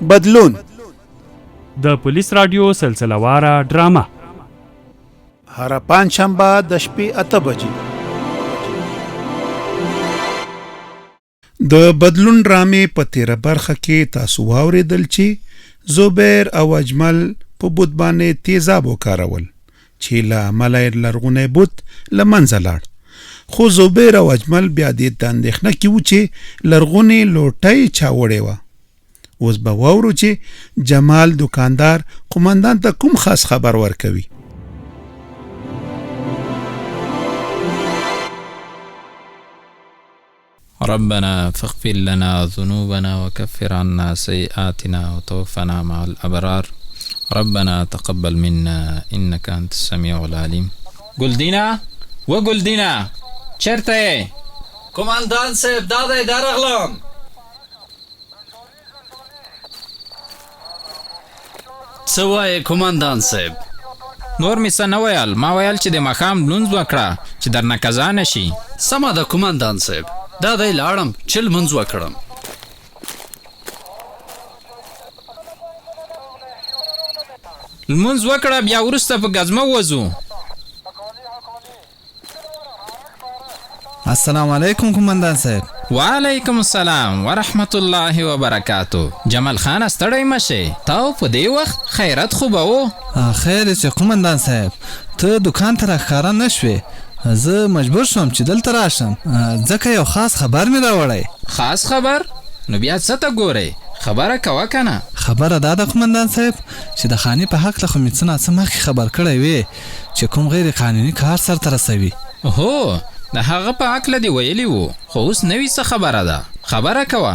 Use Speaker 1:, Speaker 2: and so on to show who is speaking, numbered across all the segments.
Speaker 1: بدلون
Speaker 2: د پولیس رادیو سلسله واره ډرامه
Speaker 1: هر پنجشنبه د شپې 8 بجې د بدلون ډرامې په 13 برخه کې تاسو واوریدل چې زبیر او اجمل په بوت باندې تیزاب وکارول چې له عمله لرغونی بوت له منځه لاړ خو زبیر او اجمل بیا دې ته اندېښنه کې وو چې لرغونې لوټۍ چا وړې وه اوس به واورو چې جمال دکاندار قومندان ته کوم خاص خبر ورکوي
Speaker 3: ربنا فاغفر لنا ذنوبنا وكفر عنا سيئاتنا وتوفنا مع الأبرار ربنا تقبل منا إنك أنت السميع العليم. گلدینا و گلدینا چرته
Speaker 4: کماندان صاحب داده درغلم سوای کماندان صاحب
Speaker 3: نور می څه نه ویل ما ویل چې د ماښام لمونځ وکړه چې درنه قضا نه شي.
Speaker 4: سمه ده کماندان صاحب دا دی لاړم چې لمونځ وکړم.
Speaker 3: لمونځ وکړه بیا وروسته په ګزمه وځو.
Speaker 5: السلام علیکم کماندان صاحب.
Speaker 3: وعلیکم السلام ورحمت الله وبرکاتو. جمال خان ستړی مشه تاو په دې وخت خیرت خو به و.
Speaker 5: خیر چې کماندان صاحب ته دکان ته راښکاره نه شوې زه مجبور شوم چې دلته راشم ځکه یو خاص خبر مې راوړی.
Speaker 3: خاص خبر؟ نو بیا څه ته ګورئ خبره کوه کنه.
Speaker 5: خبره دا ده کماندان صاحب چې د خانې په حق له خو مې څه ناڅه مخکې خبر کړی وې چې کوم غیر قانوني کار سرته رسوي.
Speaker 3: هو د هغه په عقله دی ویلی وو خو اوس نوې څه خبره ده خبره کوه.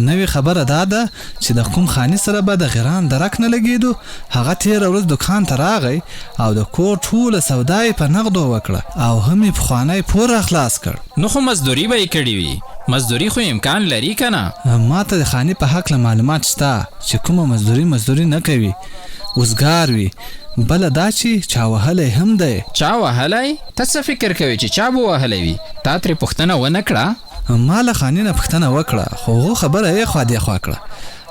Speaker 5: نوې خبره دا ده چې د کوم خاني سره به د غیران درک نه لګېدو هغه تېره ورځ دکان ته راغی او د کور ټوله سودا یې په نغدو وکړه او هم یې پخوانی پور راخلاص کړ.
Speaker 3: نو خو مزدوري به یې کړې وي مزدوري خو امکان لري که نه.
Speaker 5: ما ته د خاني په حق له معلومات شته چې کومه مزدوري نه کوي وزګار وي بله دا چې چا وهلی هم دی.
Speaker 3: چا وهلی؟ ته څه فکر کوي چې چا به وهلی وي تا ترې پوښتنه ونه کړه؟
Speaker 5: ما له خاني نه پوښتنه وکړه خو هغو خبره یې خوا دې خوا کړه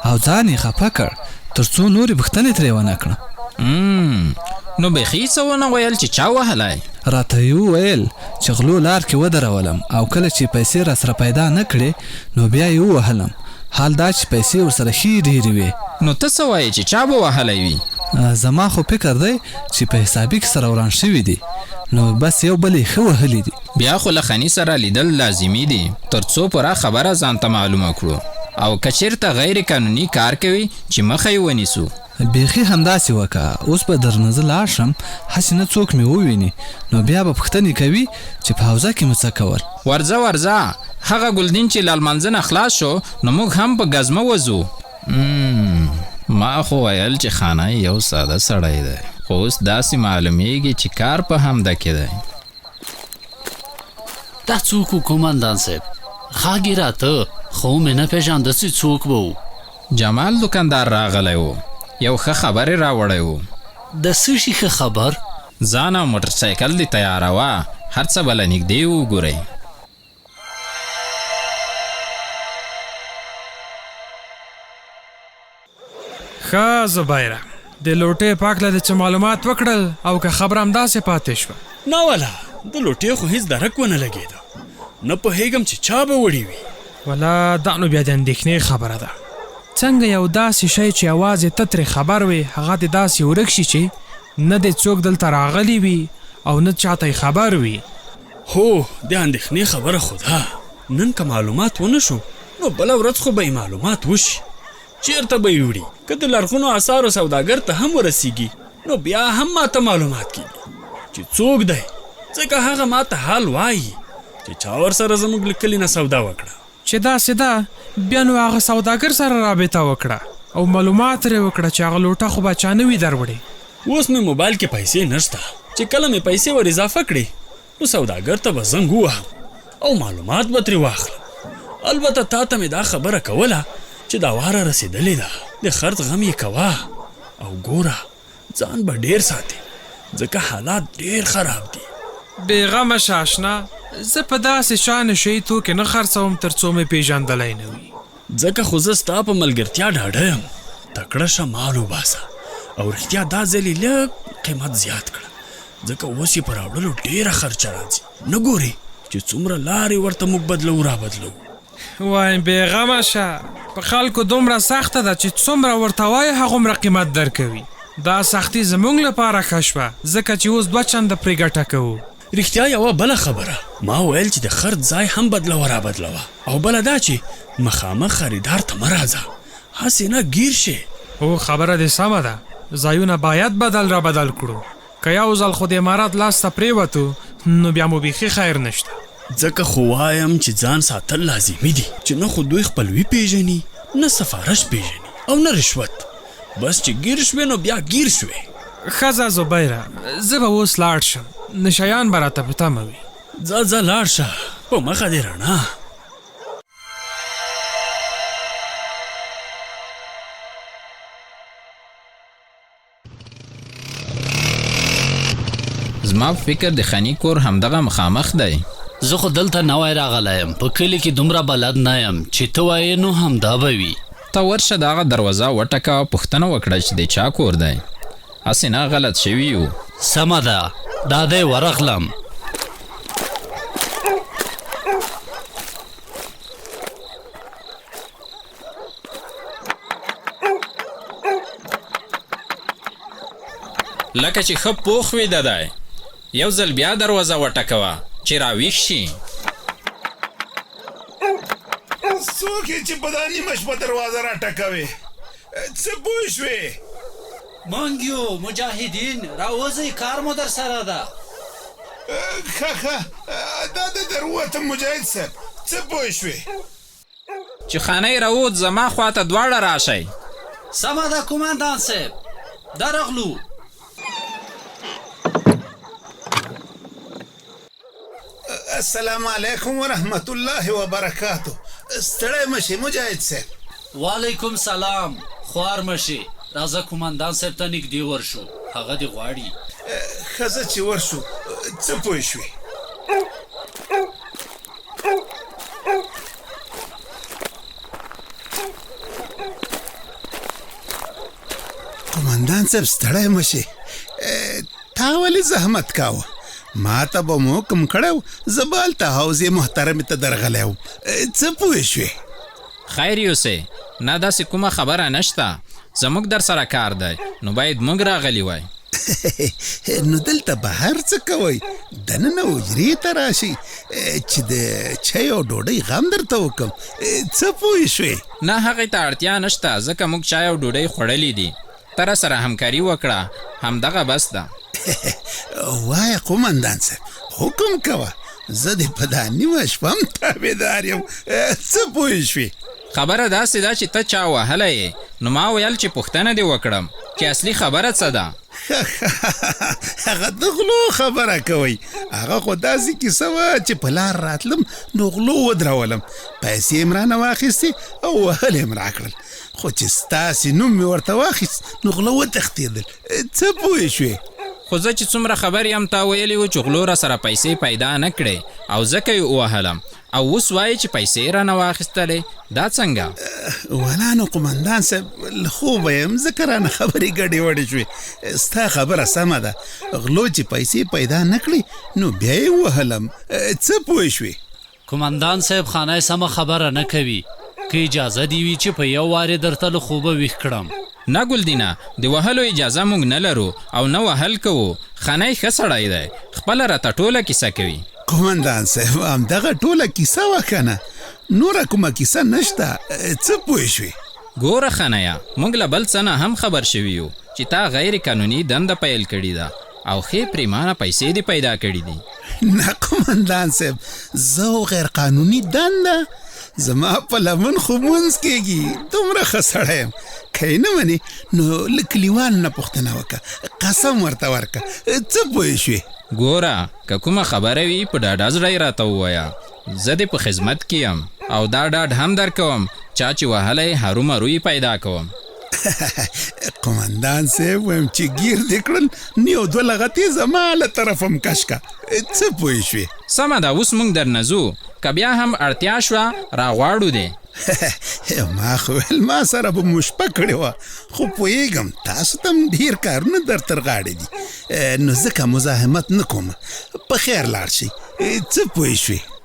Speaker 5: او ځان یې خفه کړ تر څو نورې پوښتنې ترې ونه کړه.
Speaker 3: نو بیخي څه ونه ویل چې چا وهلی؟
Speaker 5: راته یې وویل چې غلو لار کې ودرولم او کله چې پیسې راسره پیدا نه کړې نو بیا یې ووهلم حال دا چې پیسې ورسره ښې ډېرې وې.
Speaker 3: نو ته څه وایې چې چا به وهلی وي؟
Speaker 5: زما خو فکر دی چې په حسابي کې سره وران شوي دي نو بس یو بل یې ښه وهلی دي.
Speaker 3: بیا خو له خني سره لیدل لازمي دي تر څو پوره خبره ځان ته معلومه کړو او که چېرته غیر قانوني کار کوي چې مخه یې ونیسو.
Speaker 5: بیخي همداسې وکړه اوس به درنه زه لاړ شم هسې نه څوک مې وویني نو بیا به پوښتنې کوي چې په حوزه کې مو څه کول.
Speaker 3: ورځه هغه ګلدین چې له لمانځه نه خلاص شو نو موږ هم په ګزمه وځو. ما خو ویل چې خانه یو ساده سړی دی خو اوس داسې معلومیږي چې کار په همده کې دی.
Speaker 4: دا څوک و کماندان صاحب خاګې راته خو مې نه پېژانده چې څوک به و.
Speaker 3: جمال دکاندار راغلی و یو ښه خبر یې راوړی و.
Speaker 4: د څه شي ښه خبر؟
Speaker 3: ځان او موټرسایکل دې تیاروه هر څه به له نږدې وګورئ.
Speaker 6: ښه زبیره د لوټې پاکله د څه معلومات وکړل او که خبره همداسې پاتې شوه؟
Speaker 7: نه ولا د لوټې خو هیڅ درک ونه لګېده نه پوهېږم چې چا به وړي وي.
Speaker 6: ولا دا نو بیا د اندېښنې خبره ده. څنګه یو داسې شی چې یوازې ته ترې خبر وي هغه دې داسې ورک شي چې نه دې څوک دلته راغلی وي او نه چاته خبر وي.
Speaker 7: هو د اندېښنې خبره خو ده نن که معلومات ونه شو نو بله ورځ خو به یې معلومات وشي چیرته به یې وړي که د لرغونو اثارو سوداګر ته هم ورسیږي نو بیا هم ماته معلومات کېږي چې څوک دی ځکه هغه ماته حال وایي چې چا ورسره زموږ له کلي نه سودا وکړه.
Speaker 6: چې داسې ده بیا نو هغه سوداګر سره رابطه وکړه او معلومات ترې وکړه چې هغه لوټه خو به چا نه وي دروړې.
Speaker 7: اوس مې موبایل کې پیسې نشته چې کله مې پیسې ور اضافه کړې نو سوداګر ته به زنګ ووهم او معلومات به ترې واخلم. البته تا ته مې دا خبره کوله چې دا واره رسېدلې ده د خرڅ غم یې کوه او ګوره ځان به ډېر ساتي ځکه حالات ډېر خراب دي.
Speaker 6: بېغمه شه اشنا زه په داسې شان شی توکې نه خرڅوم تر څو مې پېژندلی نه وي
Speaker 7: ځکه خو زه ستا په ملګرتیا ډاډه یم تکړه شه مال وباسه او رښتیا دا ځل یې لږ قیمت زیات کړه ځکه اوس یې په راوړلو ډېره خرچه راځي نه ګورې چې څومره لارې ورته موږ بدلو را بدلو
Speaker 6: وای بېغمه شه په خلکو دومره سخته ده چې څومره ورته وایې هغومره قیمت درکوي دا سختي زموږ لپاره ښه شوه ځکه چې اوس 2 چنده پرې ګټه کوو
Speaker 7: رښتیا یوه بله خبره ما ویل چې د خرڅ ځای هم بدلوه را بدلوه او بله دا چې مخامخ خریدار ته مه راځه هسې نه ګیر شې
Speaker 6: او خبره دې سمه ده ځایونه باید بدل را بدل کړو که یو ځل خو د امارات لاس ته پرېوتو نو بیا مو بیخي خیر نشته
Speaker 7: ځکه خو وایم چې ځان ساتل لازمي دي چې نه خو دوی خپلوي پیژني نه سفارش پیژني او نه رشوت بس چې ګیر شوې نو بیا ګیر شوې
Speaker 6: ښځه زبیره زه به اوس لاړ شم نشیان به راته په تمه وي
Speaker 7: ځه لاړ شه په مخه دې رڼا
Speaker 3: زما فکر د خاني کور همدغه مخامخ دی
Speaker 4: زه خو دلته نوی راغلی یم په کلي کې دومره بلد نه یم چې ته وایې نو همدا به وي
Speaker 3: ته ورشه دغه دروازه وټکه پوښتنه وکړه چې د چا کور دی هسې نه غلط شوي یو
Speaker 4: سمه ده دا دی ورغلم
Speaker 3: لکه چې ښه پوخ وي ددی یو ځل بیا دروازه وټکوه چې راویښ شي
Speaker 1: څوک یې چې په دا نیمه شپه دروازه راټکوې څه پوه شوې
Speaker 4: موږ یو مجاهدین راوځئ کار مو در سره ده
Speaker 1: ښه دا د دروته مجاهد صاحب څه پوه شوې
Speaker 3: چې خانه یې راووت زما خواته دواړه راشئ
Speaker 4: سمه ده کومندان صاحب درغلو
Speaker 1: السلام علیکم ورحمت الله وبرکاتو ستړی مشي مجاهد صاحب
Speaker 4: وعلیکم سلام خوار مشي راځه کومندان صاحب ته نږدې ورشو هغه دې غواړي
Speaker 1: ښځه چې ورشو څه پوه شوې کومندان صاحب ستړی مشي تا ولې زحمت کاوه ما ته به مو کوم کړی زه به هلته حوضې محترمې ته درغلی وم څه پوه شوې
Speaker 3: خیر یوسې نه داسې کومه خبره نشته زموږ در سره کار دی نو باید موږ راغلی وای
Speaker 1: نو دلته بهر څه کوئ دننه حجرې ته راشئ چې د چای او ډوډۍ غم درته وکړم څه پوه شوې
Speaker 3: نه هغې ته اړتیا نشته ځکه موږ چای او ډوډۍ خوړلي دي ته راسره همکاري وکړه همدغه بس ده
Speaker 1: وایه قومندان صاحب حکم کوه زه دې په دا نیمه شپه هم تابعدار یم څه پوه شوې
Speaker 3: خبره داسې ده چې ته چا وهلی یې نو ما ویل چې پوښتنه دې وکړم چې اصلي خبره څه ده
Speaker 1: هغه د غلو خبره کوئ هغه خو داسې کیسه وه چې په لار راتلم نو غلو ودرولم پیسې یې م رانه واخیستې او وهل یې م راکړل خو چې ستاسې نوم مې ورته واخیست نو غله وتښتېدل څه پوه شوې
Speaker 3: خو زه چې څومره خبر یم تا ویلي و چې غلو را سره پیسې پیدا نه کړې او ځکه یې ووهلم او اوس وایي چې پیسې یې رانه واخیستلې دا څنګه
Speaker 1: ولا نو قومندان صاحب له خوبه یم ځکه رانه خبرې ګډې وډې شوې ستا خبره سمه ده غلو چې پیسې پیدا نه کړې نو بیا یې ووهلم څه پوه شوې
Speaker 4: کومندان صاحب خانه سمه خبره نه کوي که اجازه دی وي چې په یو وارې درته له خوبه ویښ کړم
Speaker 3: نه ګلدینه د وهلو اجازه موږ نه لرو او نه وهل کوو خانه ښه سړی دی خپله راته ټوله کیسه کوي
Speaker 1: قومندان صاحب همدغه ټوله کیسه وه که نه نوره کومه کیسه نشته څه پوه شوې
Speaker 3: ګوره خانیه موږ له بل څه نه هم خبر شوي یو چې تا غیر قانوني دنده پیل کړې ده او ښې پریمانه پیسې دې پیدا کړي دي
Speaker 1: نه قومندان صاحب زه غیر قانوني دنده زما په لمن خو مونځ کېږي دومره ښه سړی یم که یې نه منې نو له کلیوالو نه پوښتنه وکړه قسم ورته ورکړه څه پوه شوې
Speaker 3: ګوره که کومه خبره وي په ډاډه زړه یې راته ووایه زه دې په خدمت کې یم او دا ډاډ هم درکوم چا چې وهلی هرومرو یې پیدا کوم
Speaker 1: قومندان صاحب ویم چې ګیر دې کړل نو یو دوه لغتې زما له طرف هم کش که څه پوه شوې
Speaker 3: سمه ده اوس موږ درنه ځو که بیا هم اړتیا شوه راغواړو دی
Speaker 1: ما خو ویل ما سره به مو شپه کړې وه خو پوهېږم تاسو ته هم ډېر کارونه در تر غاړې دي نو ځکه مزاحمت نه کوم په خیر لاړ شئ څه پوه شوې